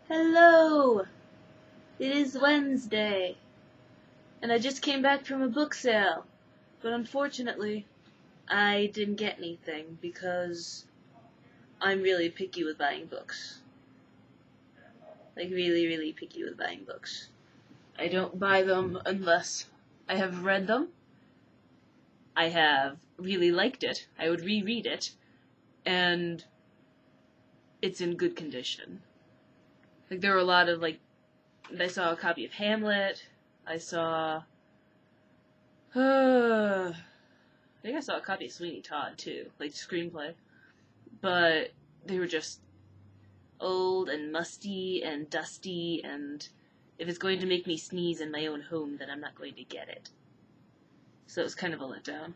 Hello! It is Wednesday, and I just came back from a book sale, but unfortunately, I didn't get anything because I'm really picky with buying books. Like, really, really picky with buying books. I don't buy them unless I have read them, I have really liked it, I would reread it, and it's in good condition. Like, there were a lot of, I saw a copy of Hamlet. I saw... I think I saw a copy of Sweeney Todd, too. Like, screenplay. But they were just old and musty and dusty, and if it's going to make me sneeze in my own home, then I'm not going to get it. So it was kind of a letdown.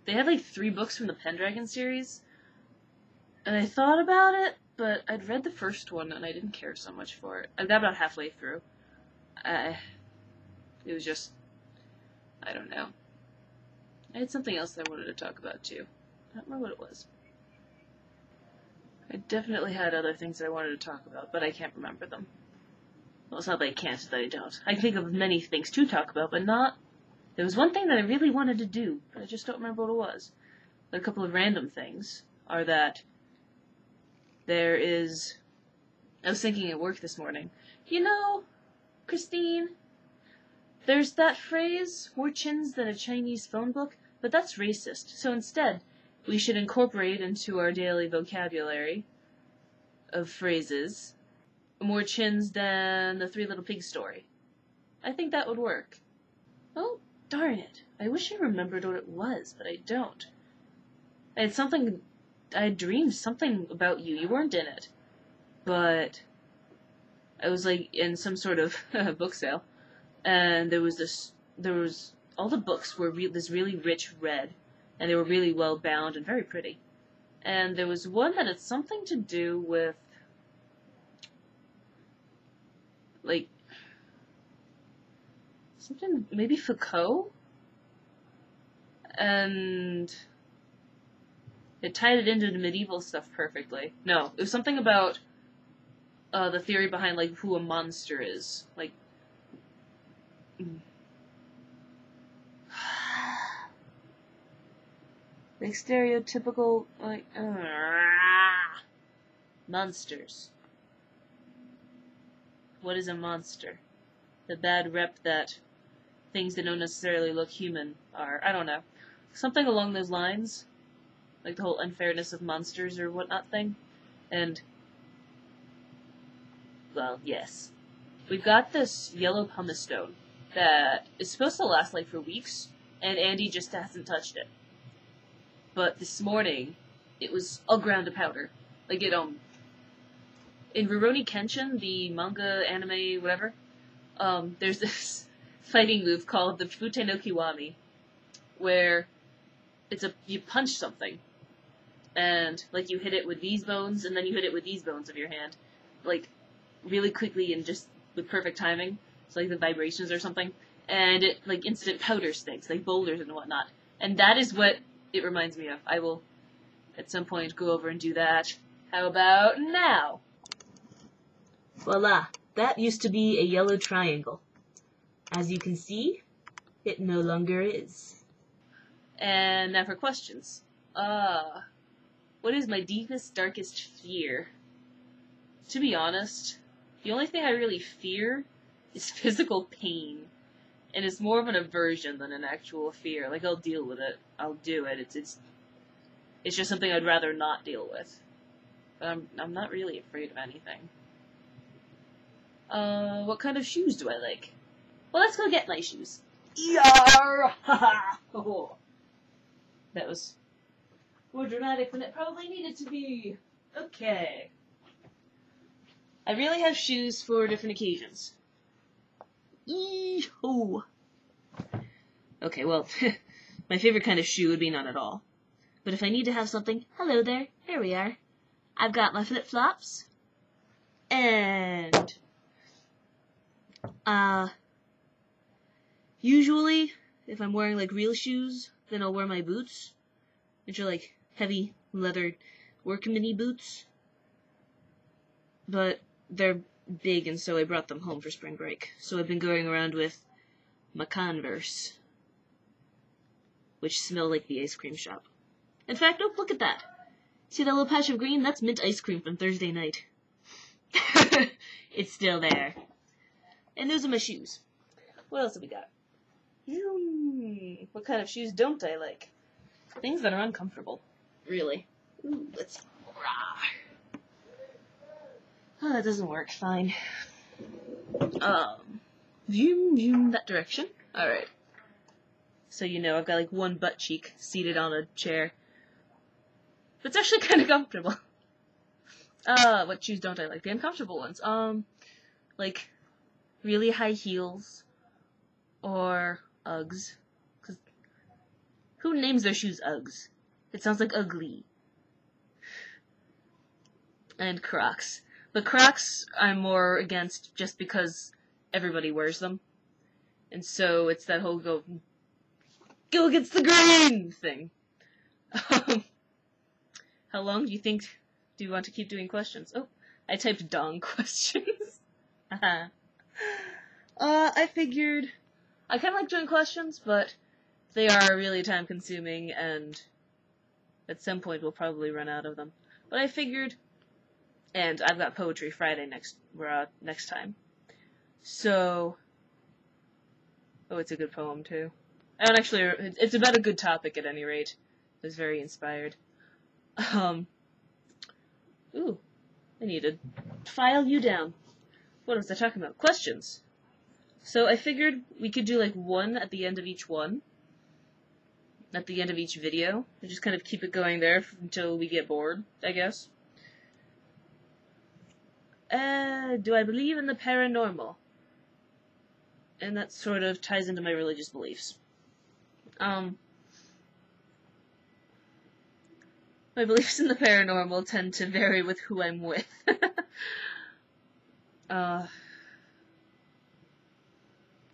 They had, 3 books from the Pendragon series, and I thought about it, but I'd read the first one, and I didn't care so much for it. I got about halfway through. It was just, I don't know. I had something else that I wanted to talk about, too. I don't remember what it was. I definitely had other things that I wanted to talk about, but I can't remember them. Well, it's not that I can't, it's that I don't. I can think of many things to talk about, but not... There was one thing that I really wanted to do, but I just don't remember what it was. A couple of random things are that there is... I was thinking at work this morning, you know, Christine, there's that phrase, more chins than a Chinese phone book, but that's racist. So instead, we should incorporate into our daily vocabulary of phrases, more chins than the Three Little Pigs story. I think that would work. Oh, darn it. I wish I remembered what it was, but I don't. I had dreamed something about you. You weren't in it. But I was, in some sort of book sale. And all the books were this really rich red, and they were really well bound and very pretty. And there was one that had something to do with, something, maybe Foucault? And it tied it into the medieval stuff perfectly. No, it was something about the theory behind, who a monster is. Stereotypical, monsters. What is a monster? The bad rep that things that don't necessarily look human are. I don't know. Something along those lines. Like the whole unfairness of monsters or whatnot thing. And, well, yes. We've got this yellow pumice stone that is supposed to last, for weeks, and Andy just hasn't touched it. But this morning, it was all ground to powder. In Rurouni Kenshin, the manga, anime, whatever, there's this fighting move called the futai no kiwami, where you punch something, and, you hit it with these bones, and then you hit it with these bones of your hand, really quickly and just with perfect timing, so, the vibrations or something, and it, instant powders things, boulders and whatnot, and that is what it reminds me of. I will, at some point, go over and do that. How about now? Voila! That used to be a yellow triangle. As you can see, it no longer is. And now for questions. What is my deepest, darkest fear? To be honest, the only thing I really fear is physical pain. And it's more of an aversion than an actual fear. I'll deal with it. I'll do it. It's just something I'd rather not deal with. But I'm not really afraid of anything. What kind of shoes do I like? Well, let's go get my shoes. Yar! Ha ha! That was more dramatic than it probably needed to be. Okay. I really have shoes for different occasions. Yee-hoo! Okay, well, my favorite kind of shoe would be none at all. But if I need to have something, hello there, here we are. I've got my flip-flops. And, usually, if I'm wearing, real shoes, then I'll wear my boots, which are, heavy leather workmany boots. But they're big, and so I brought them home for spring break. So I've been going around with my Converse, which smell like the ice cream shop. In fact, oh, look at that. See that little patch of green? That's mint ice cream from Thursday night. It's still there. And those are my shoes. What else have we got? What kind of shoes don't I like? Things that are uncomfortable. Really. Ooh, let's see. Oh, that doesn't work. Fine. Zoom, that direction. Alright. So you know, I've got like one butt cheek seated on a chair. But it's actually kind of comfortable. What shoes don't I like? The uncomfortable ones. Like, really high heels. Or Uggs. 'Cause who names their shoes Uggs? It sounds like ugly. And Crocs. But Crocs I'm more against just because everybody wears them. And so it's that whole go against the grain thing. How long do you want to keep doing questions? Oh, I typed dong questions. I figured I kind of like doing questions, but they are really time consuming, and at some point we'll probably run out of them. But I figured, and I've got Poetry Friday next time. So, oh, it's a good poem too. I don't actually, it's about a good topic at any rate. It was very inspired. Ooh, I need to file you down. What was I talking about? Questions. So I figured we could do like one at the end of each one. At the end of each video. And just kind of keep it going there until we get bored, I guess. Do I believe in the paranormal? And that sort of ties into my religious beliefs. My beliefs in the paranormal tend to vary with who I'm with.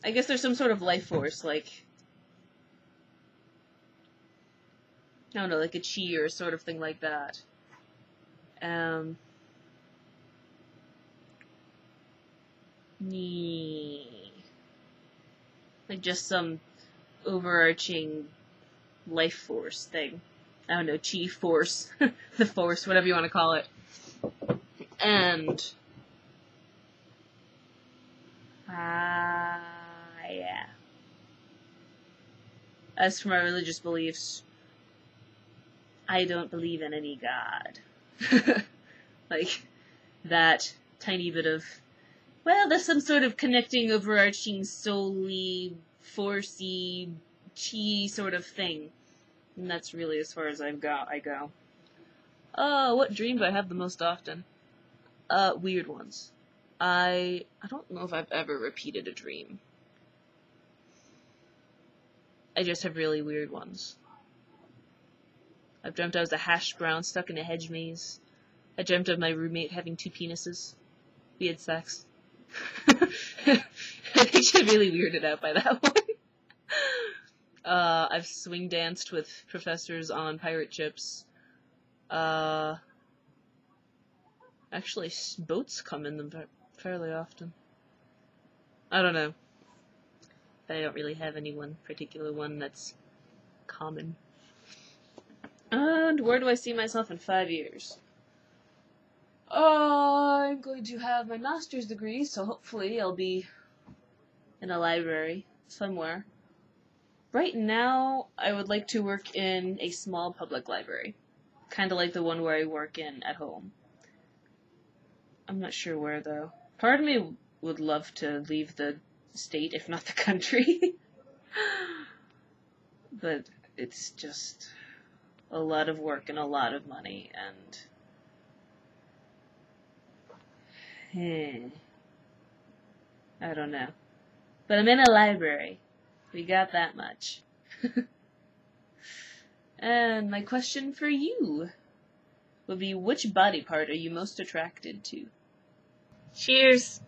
I guess there's some sort of life force, like, I don't know, like a chi or sort of thing like that. Like just some overarching life force thing. I don't know, chi force, the force, whatever you want to call it. And, yeah. As for my religious beliefs, I don't believe in any god. Like, that tiny bit of, well, there's some sort of connecting, overarching, soul-y, force-y, chi sort of thing. And that's really as far as I go. What dream do I have the most often? Weird ones. I don't know if I've ever repeated a dream. I just have really weird ones. I've dreamt I was a hash brown stuck in a hedge maze. I dreamt of my roommate having 2 penises. We had sex. I think she's really weirded out by that one. I've swing danced with professors on pirate ships. Actually, boats come in them fairly often. I don't know. I don't really have any one particular one that's common. And where do I see myself in 5 years? I'm going to have my master's degree, so hopefully I'll be in a library somewhere. Right now, I would like to work in a small public library. Kind of like the one where I work in at home. I'm not sure where, though. Part of me would love to leave the state, if not the country. But it's just a lot of work and a lot of money, and I don't know. But I'm in a library. We got that much. And my question for you would be, which body part are you most attracted to? Cheers!